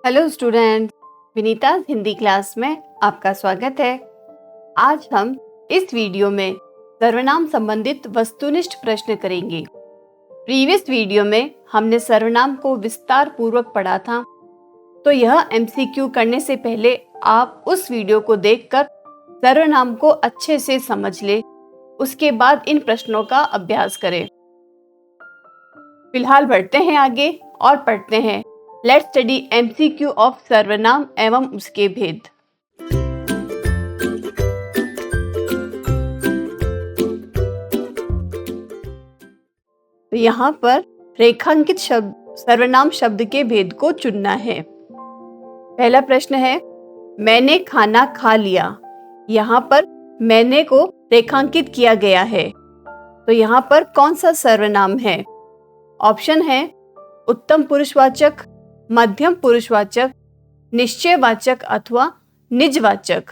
Hello student, Vinita Hindi class में आपका स्वागत है। आज हम इस वीडियो में सर्वनाम संबंधित वस्तुनिष्ठ प्रश्न करेंगे। प्रीवियस वीडियो में हमने सर्वनाम को विस्तार पूर्वक पढ़ा था, तो यह एमसीक्यू करने से पहले आप उस वीडियो को देखकर सर्वनाम को अच्छे से समझ ले, उसके बाद इन प्रश्नों का अभ्यास करें। फिलहाल बढ़ते हैं आगे और पढ़ते हैं लेट्स स्टडी एमसीक्यू ऑफ सर्वनाम एवं उसके भेद। तो यहाँ पर रेखांकित शब्द सर्वनाम शब्द के भेद को चुनना है। पहला प्रश्न है, मैंने खाना खा लिया। यहाँ पर मैंने को रेखांकित किया गया है, तो यहाँ पर कौन सा सर्वनाम है? ऑप्शन है उत्तम पुरुषवाचक, मध्यम पुरुषवाचक, निश्चयवाचक अथवा निजवाचक।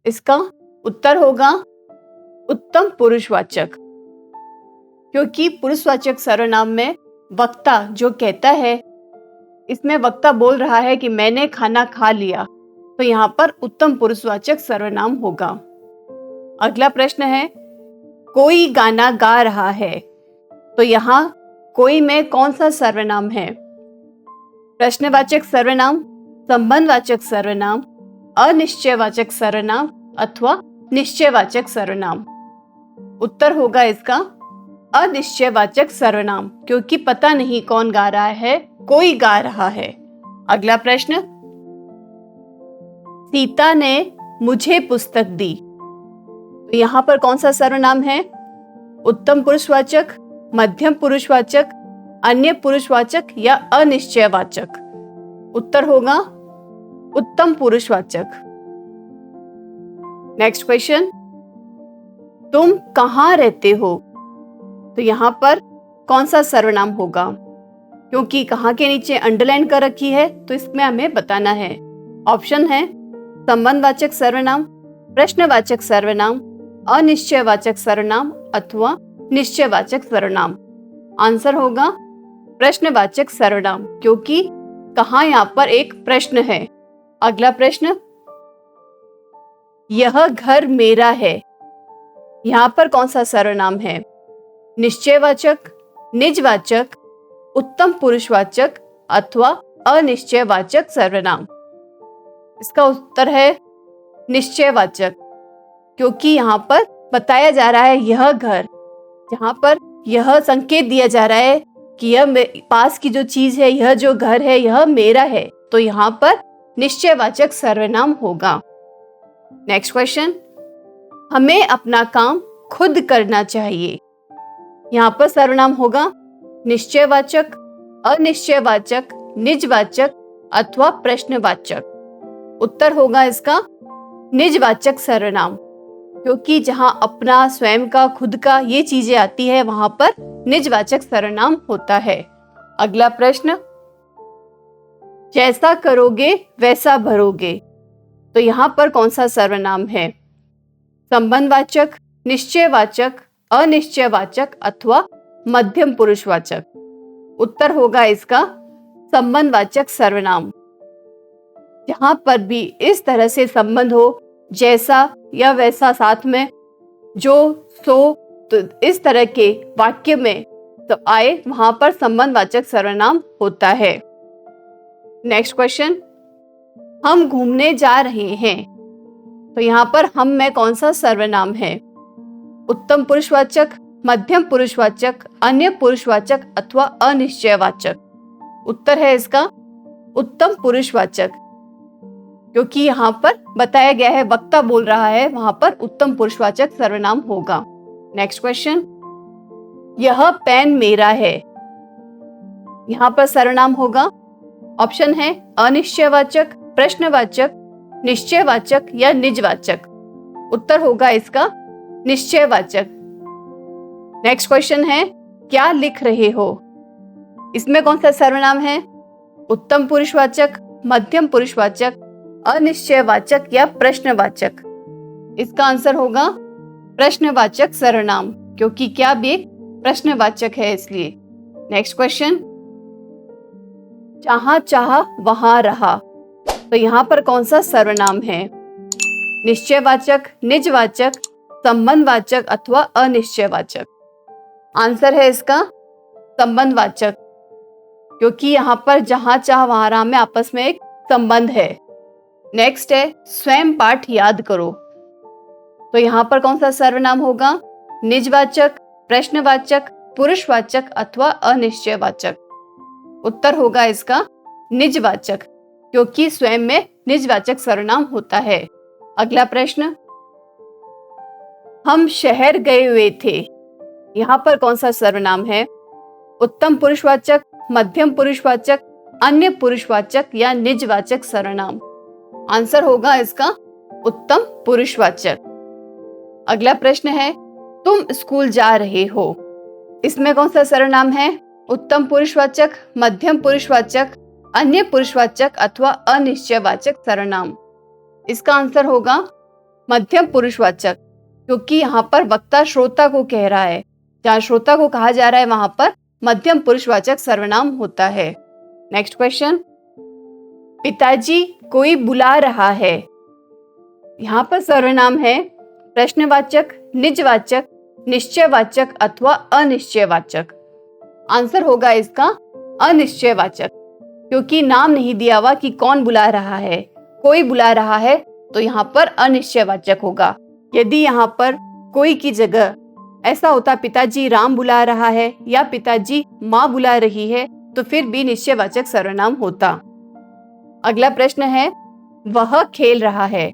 इसका उत्तर होगा उत्तम पुरुषवाचक, क्योंकि पुरुषवाचक सर्वनाम में वक्ता जो कहता है, इसमें वक्ता बोल रहा है कि मैंने खाना खा लिया, तो यहाँ पर उत्तम पुरुषवाचक सर्वनाम होगा। अगला प्रश्न है, कोई गाना गा रहा है, तो यहाँ कोई में कौन सा सर्वनाम है? प्रश्नवाचक सर्वनाम, संबंधवाचक सर्वनाम, अनिश्चयवाचक सर्वनाम अथवा निश्चयवाचक सर्वनाम। उत्तर होगा इसका अनिश्चयवाचक सर्वनाम, क्योंकि पता नहीं कौन गा रहा है, कोई गा रहा है। अगला प्रश्न, सीता ने मुझे पुस्तक दी, तो यहाँ पर कौन सा सर्वनाम है? उत्तम पुरुषवाचक, मध्यम पुरुषवाचक, अन्य पुरुषवाचक या अनिश्चयवाचक? उत्तर होगा उत्तम पुरुषवाचक। नेक्स्ट क्वेश्चन, तुम कहाँ रहते हो? तो यहाँ पर कौन सा सर्वनाम होगा? क्योंकि कहाँ के नीचे अंडरलाइन कर रखी है, तो इसमें हमें बताना है। ऑप्शन है संबंधवाचक सर्वनाम, प्रश्नवाचक सर्वनाम, अनिश्चयवाचक सर्वनाम अथवा निश्चयवाचक सर्वनाम। आंसर होगा प्रश्नवाचक सर्वनाम, क्योंकि कहाँ यहाँ पर एक प्रश्न है। अगला प्रश्न, यह घर मेरा है। यहाँ पर कौन सा सर्वनाम है? निश्चयवाचक, निजवाचक, उत्तम पुरुषवाचक अथवा अनिश्चयवाचक सर्वनाम? इसका उत्तर है निश्चयवाचक, क्योंकि यहाँ पर बताया जा रहा है यह घर, जहाँ पर यह संकेत दिया जा रहा है कि यह पास की जो चीज है, यह जो घर है, यह मेरा है, तो यहाँ पर निश्चयवाचक सर्वनाम होगा। नेक्स्ट क्वेश्चन, हमें अपना काम खुद करना चाहिए। यहाँ पर सर्वनाम होगा निश्चयवाचक, अनिश्चयवाचक, निजवाचक अथवा प्रश्नवाचक। उत्तर होगा इसका निजवाचक सर्वनाम, क्योंकि जहां अपना, स्वयं का, खुद का ये चीजें आती है, वहां पर निजवाचक सर्वनाम होता है। अगला प्रश्न, जैसा करोगे वैसा भरोगे, तो यहाँ पर कौन सा सर्वनाम है? संबंधवाचक, निश्चयवाचक, अनिश्चयवाचक अथवा मध्यम पुरुषवाचक? उत्तर होगा इसका संबंधवाचक सर्वनाम। जहां पर भी इस तरह से संबंध हो, जैसा या वैसा साथ में, जो, सो, तो इस तरह के वाक्य में तो आए, वहां पर संबंधवाचक सर्वनाम होता है। नेक्स्ट क्वेश्चन, हम घूमने जा रहे हैं, तो यहाँ पर हम में कौन सा सर्वनाम है? उत्तम पुरुषवाचक, मध्यम पुरुषवाचक, अन्य पुरुषवाचक अथवा अनिश्चयवाचक? उत्तर है इसका उत्तम पुरुषवाचक, क्योंकि यहाँ पर बताया गया है, वक्ता बोल रहा है, वहां पर उत्तम पुरुषवाचक सर्वनाम होगा। नेक्स्ट क्वेश्चन, यह पेन मेरा है। यहाँ पर सर्वनाम होगा, ऑप्शन है अनिश्चयवाचक, प्रश्नवाचक, निश्चयवाचक या निजवाचक? उत्तर होगा इसका निश्चयवाचक। नेक्स्ट क्वेश्चन है, क्या लिख रहे हो? इसमें कौन सा सर्वनाम है? उत्तम पुरुषवाचक, मध्यम पुरुषवाचक, अनिश्चयवाचक या प्रश्नवाचक? इसका आंसर होगा प्रश्नवाचक सर्वनाम, क्योंकि क्या भी एक प्रश्नवाचक है इसलिए। नेक्स्ट क्वेश्चन, जहां चाहा वहां रहा, तो यहाँ पर कौन सा सर्वनाम है? निश्चयवाचक, निजवाचक, संबंधवाचक अथवा अनिश्चयवाचक? आंसर है इसका संबंधवाचक, क्योंकि यहाँ पर जहां चाह वहां रहा में आपस में एक संबंध है। नेक्स्ट है स्वयं पाठ याद करो, तो यहाँ पर कौन सा सर्वनाम होगा? निजवाचक, प्रश्नवाचक, पुरुषवाचक अथवा अनिश्चयवाचक? उत्तर होगा इसका निजवाचक, क्योंकि स्वयं में निजवाचक सर्वनाम होता है। अगला प्रश्न, हम शहर गए हुए थे, यहाँ पर कौन सा सर्वनाम है? उत्तम पुरुषवाचक, मध्यम पुरुषवाचक, अन्य पुरुषवाचक या निजवाचक सर्वनाम? आंसर होगा इसका उत्तम पुरुषवाचक। अगला प्रश्न है तुम स्कूल जा रहे हो, इसमें कौन सा सर्वनाम है? उत्तम पुरुषवाचक, मध्यम पुरुषवाचक, अन्य पुरुषवाचक अथवा अनिश्चयवाचक सर्वनाम? इसका आंसर होगा मध्यम पुरुषवाचक, क्योंकि यहाँ पर वक्ता श्रोता को कह रहा है, जहाँ श्रोता को कहा जा रहा है वहां पर मध्यम पुरुषवाचक सर्वनाम होता है। नेक्स्ट क्वेश्चन, पिताजी कोई बुला रहा है, यहाँ पर सर्वनाम है प्रश्नवाचक, निजवाचक, निश्चयवाचक अथवा अनिश्चयवाचक? आंसर होगा इसका अनिश्चयवाचक, क्योंकि नाम नहीं दिया हुआ कि कौन बुला रहा है, कोई बुला रहा है, तो यहाँ पर अनिश्चयवाचक होगा। यदि यहाँ पर कोई की जगह ऐसा होता पिताजी राम बुला रहा है या पिताजी माँ बुला रही है, तो फिर भी निश्चयवाचक सर्वनाम होता। अगला प्रश्न है वह खेल रहा है,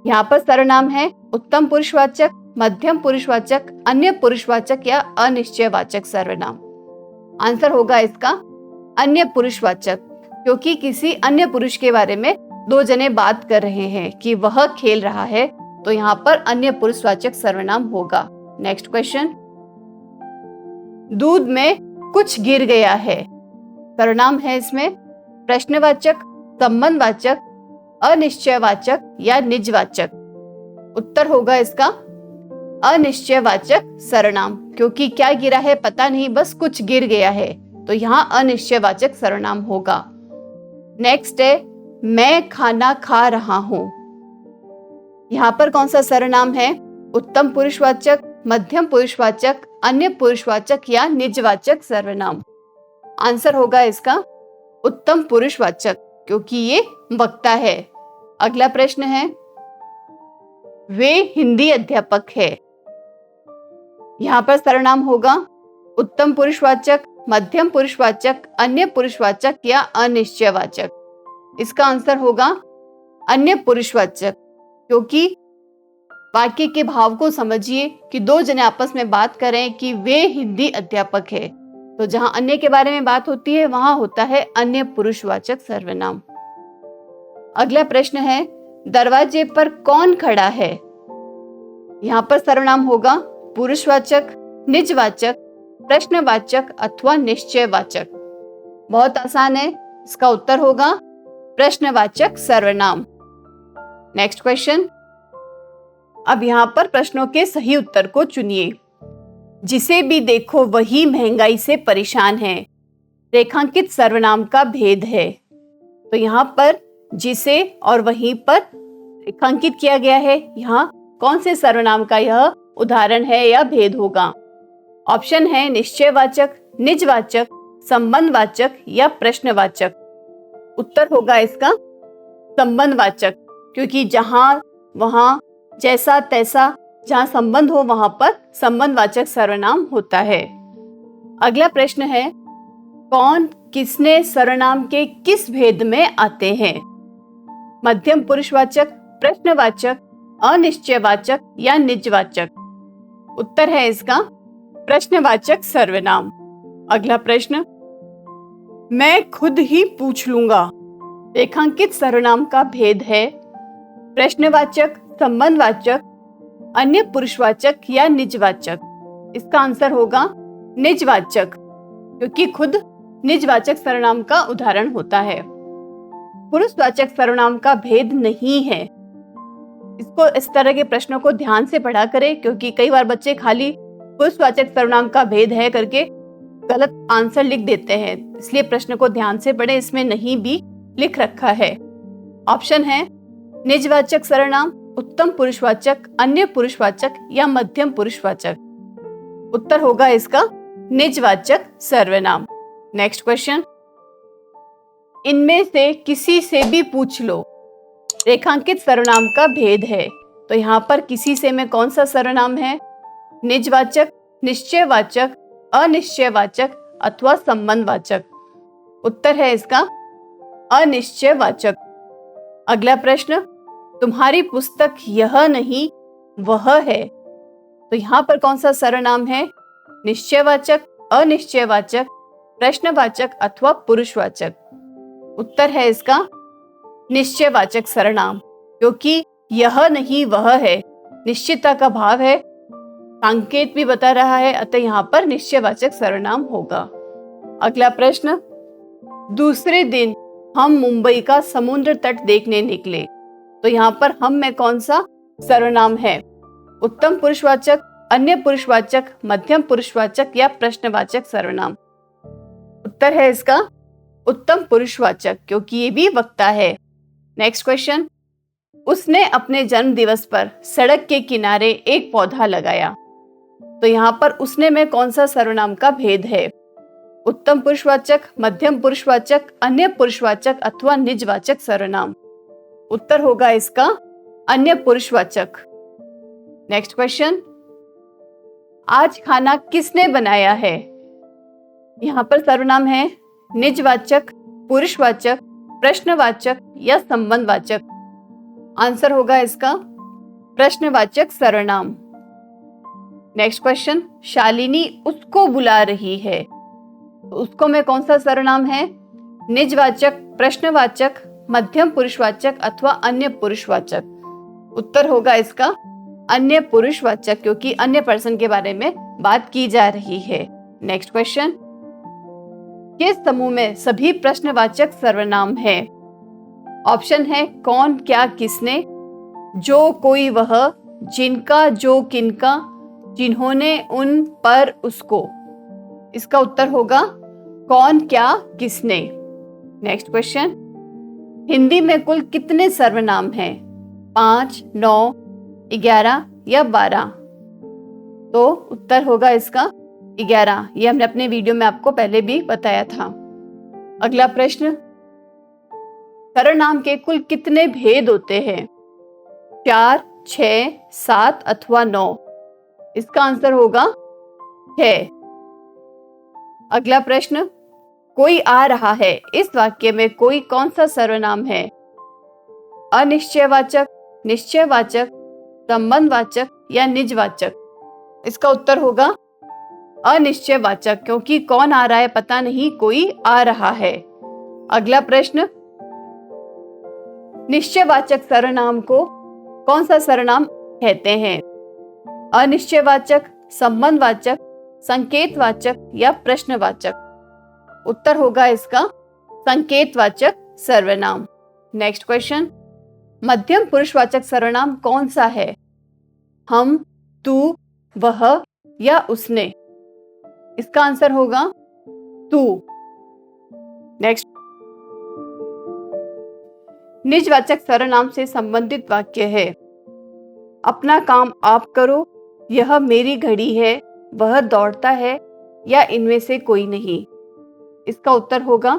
यहाँ पर सर्वनाम है उत्तम पुरुषवाचक, मध्यम पुरुषवाचक, अन्य पुरुषवाचक या अनिश्चयवाचक सर्वनाम? आंसर होगा इसका अन्य पुरुषवाचक, क्योंकि किसी अन्य पुरुष के बारे में दो जने बात कर रहे हैं कि वह खेल रहा है, तो यहाँ पर अन्य पुरुषवाचक सर्वनाम होगा। नेक्स्ट क्वेश्चन, दूध में कुछ गिर गया है, सर्वनाम है इसमें प्रश्नवाचक, संबंधवाचक, अनिश्चयवाचक या निजवाचक? उत्तर होगा इसका अनिश्चयवाचक सर्वनाम, क्योंकि क्या गिरा है पता नहीं, बस कुछ गिर गया है, तो यहाँ अनिश्चयवाचक सर्वनाम होगा। नेक्स्ट है मैं खाना खा रहा हूं, यहाँ पर कौन सा सर्वनाम है? उत्तम पुरुषवाचक, मध्यम पुरुषवाचक, अन्य पुरुषवाचक या निजवाचक सर्वनाम? आंसर होगा इसका उत्तम पुरुषवाचक, क्योंकि ये वक्ता है। अगला प्रश्न है वे हिंदी अध्यापक है, यहाँ पर सर्वनाम होगा उत्तम पुरुषवाचक, मध्यम पुरुषवाचक, अन्य पुरुषवाचक या अनिश्चयवाचक? इसका आंसर होगा अन्य पुरुषवाचक, क्योंकि वाक्य के भाव को समझिए कि दो जने आपस में बात करें कि वे हिंदी अध्यापक है, तो जहां अन्य के बारे में बात होती है वहां होता है अन्य पुरुषवाचक सर्वनाम। अगला प्रश्न है दरवाजे पर कौन खड़ा है, यहाँ पर सर्वनाम होगा पुरुषवाचक, निजवाचक, प्रश्नवाचक अथवा निश्चयवाचक? बहुत आसान है, इसका उत्तर होगा प्रश्नवाचक सर्वनाम। नेक्स्ट क्वेश्चन, अब यहाँ पर प्रश्नों के सही उत्तर को चुनिए। जिसे भी देखो वही महंगाई से परेशान है, रेखांकित सर्वनाम का भेद है। तो यहाँ पर जिसे और वहीं पर रेखांकित किया गया है, यहाँ कौन से सर्वनाम का यह उदाहरण है या भेद होगा? ऑप्शन है निश्चयवाचक, निजवाचक, संबंधवाचक या प्रश्नवाचक? उत्तर होगा इसका संबंधवाचक, क्योंकि जहां वहां जैसा तैसा, जहां संबंध हो वहां पर संबंधवाचक सर्वनाम होता है। अगला प्रश्न है कौन किसने सर्वनाम के किस भेद में आते हैं? मध्यम पुरुषवाचक, प्रश्नवाचक, अनिश्चयवाचक या निजवाचक? उत्तर है इसका प्रश्नवाचक सर्वनाम। अगला प्रश्न, मैं खुद ही पूछ लूंगा, रेखांकित सर्वनाम का भेद है प्रश्नवाचक, संबंधवाचक, अन्य पुरुषवाचक या निजवाचक? इसका आंसर होगा निजवाचक, क्योंकि खुद निजवाचक सर्वनाम का उदाहरण होता है। पुरुषवाचक सर्वनाम का भेद नहीं है। इसको इस तरह के प्रश्नों को ध्यान से पढ़ा करें, क्योंकि कई बार बच्चे खाली पुरुषवाचक सर्वनाम का भेद है करके गलत आंसर लिख देते हैं, इसलिए प्रश्न को ध्यान से पढ़ें, इसमें नहीं भी लिख रखा है। ऑप्शन है निजवाचक सर्वनाम, उत्तम पुरुषवाचक, अन्य पुरुषवाचक या मध्यम पुरुषवाचक। उत्तर होगा इसका निजवाचक सर्वनाम। नेक्स्ट क्वेश्चन, इनमें से किसी से भी पूछ लो रेखांकित सर्वनाम का भेद है। तो यहाँ पर किसी से में कौन सा सर्वनाम है? निजवाचक, निश्चयवाचक, अनिश्चयवाचक अथवा संबंधवाचक। उत्तर है इसका अनिश्चयवाचक। अगला प्रश्न, तुम्हारी पुस्तक यह नहीं वह है। तो यहाँ पर कौन सा सर्वनाम है? निश्चयवाचक, अनिश्चयवाचक, प्रश्नवाचक अथवा पुरुषवाचक। उत्तर है इसका निश्चयवाचक सर्वनाम, क्योंकि यह नहीं वह है, निश्चितता का भाव है, संकेत भी बता रहा है, अतः यहाँ पर निश्चयवाचक सर्वनाम होगा। अगला प्रश्न, दूसरे दिन हम मुंबई का समुद्र तट देखने निकले। तो यहाँ पर हम में कौन सा सर्वनाम है? उत्तम पुरुषवाचक, अन्य पुरुषवाचक, मध्यम पुरुषवाचक या प्रश्नवाचक सर्वनाम। उत्तर है इसका उत्तम पुरुषवाचक, क्योंकि ये भी वक्ता है। नेक्स्ट क्वेश्चन, उसने अपने जन्म दिवस पर सड़क के किनारे एक पौधा लगाया। तो यहाँ पर उसने में कौन सा सर्वनाम का भेद है? उत्तम पुरुषवाचक, मध्यम पुरुषवाचक, अन्य पुरुषवाचक अथवा निजवाचक सर्वनाम। उत्तर होगा इसका अन्य पुरुषवाचक। नेक्स्ट क्वेश्चन, आज खाना किसने बनाया है? यहाँ पर सर्वनाम है निजवाचक, पुरुषवाचक, प्रश्नवाचक या संबंधवाचक। आंसर होगा इसका प्रश्नवाचक सर्वनाम। नेक्स्ट क्वेश्चन, शालिनी उसको बुला रही है। तो उसको में कौन सा सर्वनाम है? निजवाचक, प्रश्नवाचक, मध्यम पुरुषवाचक अथवा अन्य पुरुषवाचक। उत्तर होगा इसका अन्य पुरुषवाचक, क्योंकि अन्य पर्सन के बारे में बात की जा रही है। नेक्स्ट क्वेश्चन, किस समूह में सभी प्रश्नवाचक सर्वनाम है? ऑप्शन है कौन, क्या, किसने, जो, कोई, वह, जिनका, जो, किनका, जिन्होंने, उन, पर, उसको। इसका उत्तर होगा कौन, क्या, किसने। नेक्स्ट क्वेश्चन, हिंदी में कुल कितने सर्वनाम हैं? 5, 9, 11 या 12? तो उत्तर होगा इसका 11। ये हमने अपने वीडियो में आपको पहले भी बताया था। अगला प्रश्न, सर्वनाम के कुल कितने भेद होते हैं? 4, 6, 7 अथवा 9? इसका आंसर होगा 6। अगला प्रश्न, कोई आ रहा है, इस वाक्य में कोई कौन सा सर्वनाम है? अनिश्चयवाचक, निश्चयवाचक, संबंधवाचक या निजवाचक? इसका उत्तर होगा अनिश्चयवाचक, क्योंकि कौन आ रहा है पता नहीं, कोई आ रहा है। अगला प्रश्न, निश्चयवाचक सर्वनाम को कौन सा सर्वनाम कहते हैं? अनिश्चयवाचक, संबंधवाचक, संकेतवाचक या प्रश्नवाचक? उत्तर होगा इसका संकेतवाचक सर्वनाम। नेक्स्ट क्वेश्चन, मध्यम पुरुषवाचक सर्वनाम कौन सा है? हम, तू, वह या उसने? इसका आंसर होगा तू। नेक्स्ट, निजवाचक सर्वनाम से संबंधित वाक्य है, अपना काम आप करो, यह मेरी घड़ी है, वह दौड़ता है या इनमें से कोई नहीं? इसका उत्तर होगा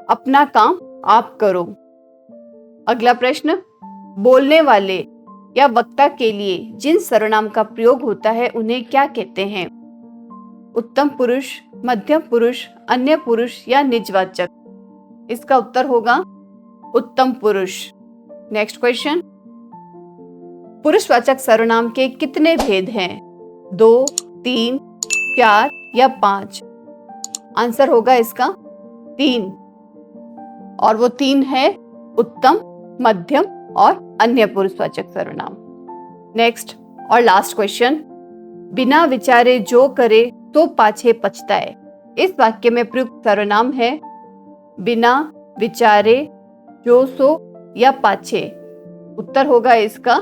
अपना काम आप करो। अगला प्रश्न, बोलने वाले या वक्ता के लिए जिन सर्वनाम का प्रयोग होता है उन्हें क्या कहते हैं? उत्तम पुरुष, मध्यम पुरुष, अन्य पुरुष या निजवाचक? इसका उत्तर होगा उत्तम पुरुष। नेक्स्ट क्वेश्चन, पुरुषवाचक सर्वनाम के कितने भेद हैं? 2, 3, 4 या 5? आंसर होगा इसका 3, और वो 3 है उत्तम, मध्यम और अन्य पुरुषवाचक सर्वनाम। नेक्स्ट और लास्ट क्वेश्चन, बिना विचारे जो करे तो पाछे पछताए। इस वाक्य में प्रयुक्त सर्वनाम है बिना, विचारे, जो, सो या पाछे? उत्तर होगा इसका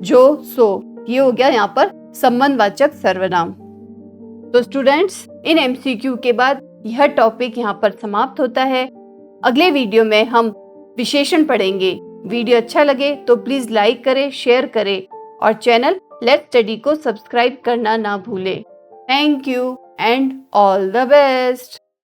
जो, सो। ये हो गया यहाँ पर संबंधवाचक सर्वनाम। तो स्टूडेंट्स, इन MCQ के बाद यह टॉपिक यहाँ पर समाप्त होता है। अगले वीडियो में हम विशेषण पढ़ेंगे। वीडियो अच्छा लगे तो प्लीज लाइक करें, शेयर करें और चैनल लेट्स स्टडी को सब्सक्राइब करना ना भूलें। Thank you and all the best.